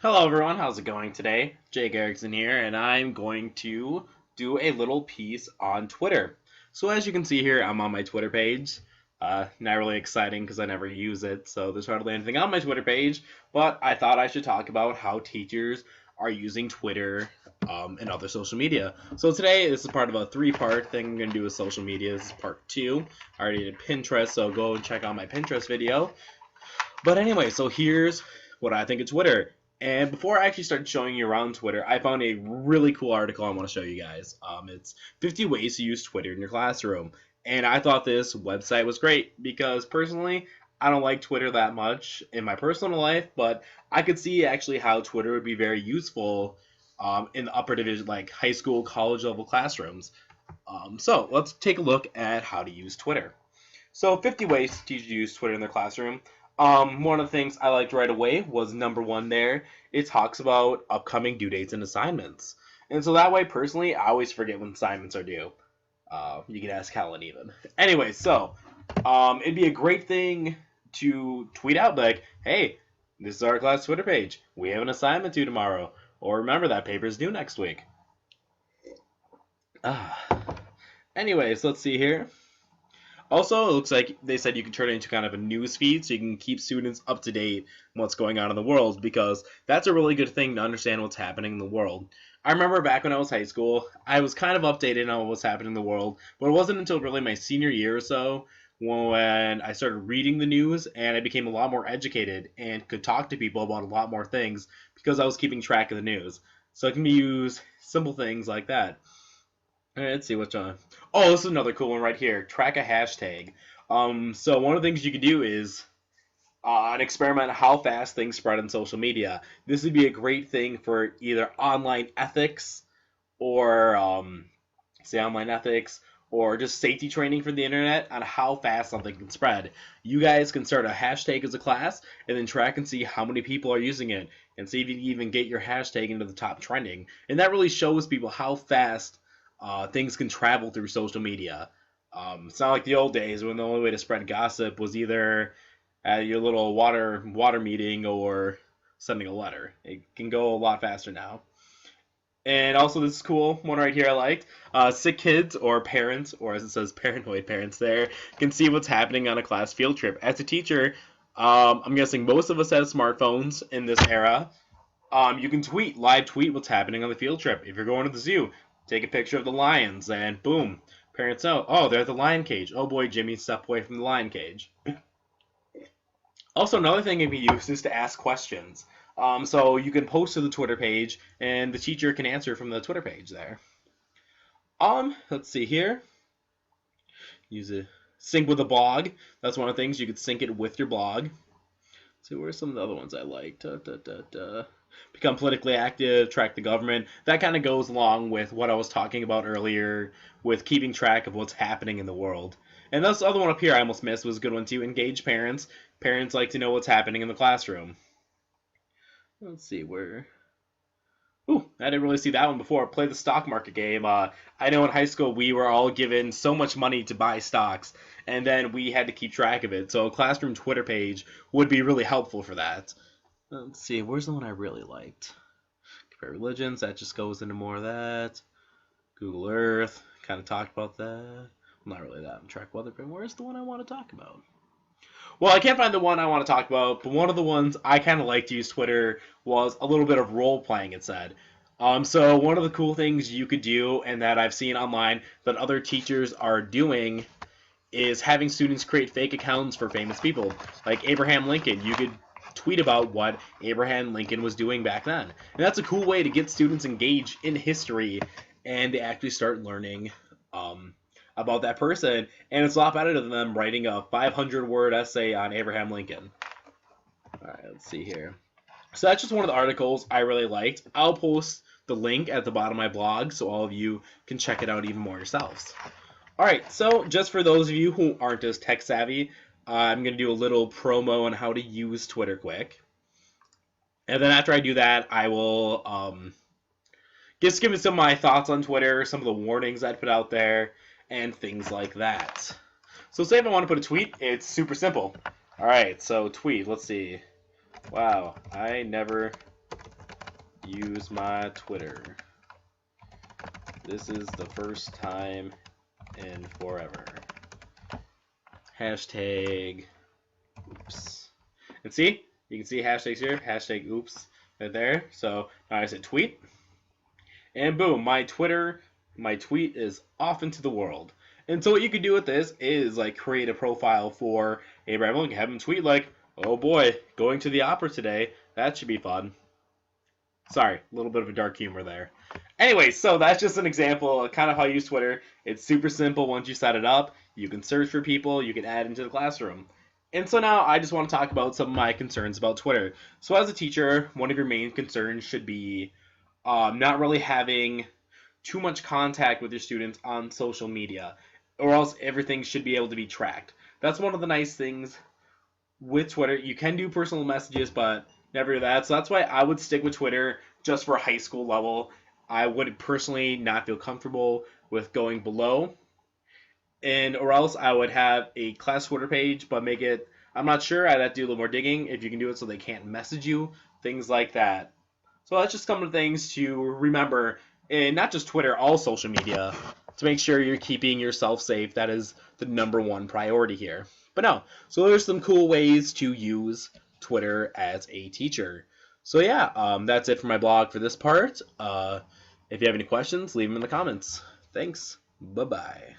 Hello everyone, how's it going today? Jake Erickson here, and I'm going to do a little piece on Twitter. So as you can see here, I'm on my Twitter page. Not really exciting because I never use it, so there's hardly anything on my Twitter page, but I thought I should talk about how teachers are using Twitter and other social media. So today, this is part of a three-part thing I'm going to do with social media. This is part two. I already did Pinterest, so go and check out my Pinterest video. But anyway, so here's what I think of Twitter. And before I actually start showing you around Twitter, I found a really cool article I want to show you guys. It's 50 ways to use Twitter in your classroom. And I thought this website was great because personally, I don't like Twitter that much in my personal life, but I could see actually how Twitter would be very useful in the upper division, like high school, college level classrooms. So let's take a look at how to use Twitter. So 50 ways to teach you to use Twitter in their classroom. One of the things I liked right away was number one there. It talks about upcoming due dates and assignments. And so that way, personally, I always forget when assignments are due. You can ask Helen even. Anyway, so it'd be a great thing to tweet out like, hey, this is our class Twitter page. We have an assignment due tomorrow. Or remember that paper's due next week. Anyways, let's see here. Also, it looks like they said you can turn it into kind of a news feed so you can keep students up to date on what's going on in the world because that's a really good thing to understand what's happening in the world. I remember back when I was high school, I was kind of updated on what was happening in the world, but it wasn't until really my senior year or so when I started reading the news and I became a lot more educated and could talk to people about a lot more things because I was keeping track of the news. So it can be used simple things like that. All right, let's see what's on. Oh, this is another cool one right here. Track a hashtag. So one of the things you could do is an experiment how fast things spread on social media. This would be a great thing for either online ethics or say online ethics or just safety training for the internet on how fast something can spread. You guys can start a hashtag as a class and then track and see how many people are using it and see if you can even get your hashtag into the top trending. And that really shows people how fast things can travel through social media. It's not like the old days when the only way to spread gossip was either at your little water meeting or sending a letter. It can go a lot faster now. And also, this is cool one right here I liked. Sick kids or parents, or as it says, paranoid parents there, can see what's happening on a class field trip. As a teacher, I'm guessing most of us have smartphones in this era. You can live tweet what's happening on the field trip. If you're going to the zoo, take a picture of the lions, and boom, parents know, oh, they're at the lion cage. Oh boy, Jimmy, step away from the lion cage. Also, another thing it can be used is to ask questions. So you can post to the Twitter page, and the teacher can answer from the Twitter page there. Let's see here. Use a sync with a blog. That's one of the things you could sync it with your blog. So where's some of the other ones I liked? Become politically active, track the government. That kind of goes along with what I was talking about earlier with keeping track of what's happening in the world. And this other one up here I almost missed was a good one too. Engage parents. Parents like to know what's happening in the classroom. Let's see where. Ooh, I didn't really see that one before. Play the stock market game. I know in high school we were all given so much money to buy stocks, and then we had to keep track of it. So a classroom Twitter page would be really helpful for that. Let's see, where's the one I really liked? Compare religions, that just goes into more of that. Google Earth, kind of talked about that. Well, not really that. I'm track weather, but where's the one I want to talk about? Well, I can't find the one I want to talk about, but one of the ones I kind of like to use Twitter was a little bit of role playing, it said. So one of the cool things you could do, and that I've seen online that other teachers are doing, is having students create fake accounts for famous people. Like Abraham Lincoln, you could tweet about what Abraham Lincoln was doing back then. And that's a cool way to get students engaged in history and they actually start learning about that person. And it's a lot better than them writing a 500-word essay on Abraham Lincoln. All right, let's see here. So that's just one of the articles I really liked. I'll post the link at the bottom of my blog so all of you can check it out even more yourselves. All right, so just for those of you who aren't as tech savvy, I'm going to do a little promo on how to use Twitter quick. And then after I do that, I will just give you some of my thoughts on Twitter, some of the warnings I'd put out there, and things like that. So say if I want to put a tweet, it's super simple. All right, so tweet, let's see. Wow, I never use my Twitter. This is the first time in forever. Hashtag oops. And see, you can see hashtags here, hashtag oops right there. So now I said tweet, and boom, my tweet is off into the world. And so what you can do with this is like create a profile for Abraham Lincoln, have him tweet like, "Oh boy, going to the opera today. That should be fun." Sorry, a little bit of a dark humor there. Anyway, so that's just an example of kind of how I use Twitter. It's super simple once you set it up. You can search for people, you can add into the classroom. And so now I just want to talk about some of my concerns about Twitter. So as a teacher, one of your main concerns should be not really having too much contact with your students on social media, or else everything should be able to be tracked. That's one of the nice things with Twitter. You can do personal messages, but never that. So that's why I would stick with Twitter just for high school level. I would personally not feel comfortable with going below. And or else I would have a class Twitter page, but make it, I'm not sure, I'd have to do a little more digging if you can do it so they can't message you, things like that. So that's just some of the things to remember, and not just Twitter, all social media, to make sure you're keeping yourself safe. That is the #1 priority here. But no, so there's some cool ways to use Twitter as a teacher. So yeah, that's it for my blog for this part. If you have any questions, leave them in the comments. Thanks. Bye-bye.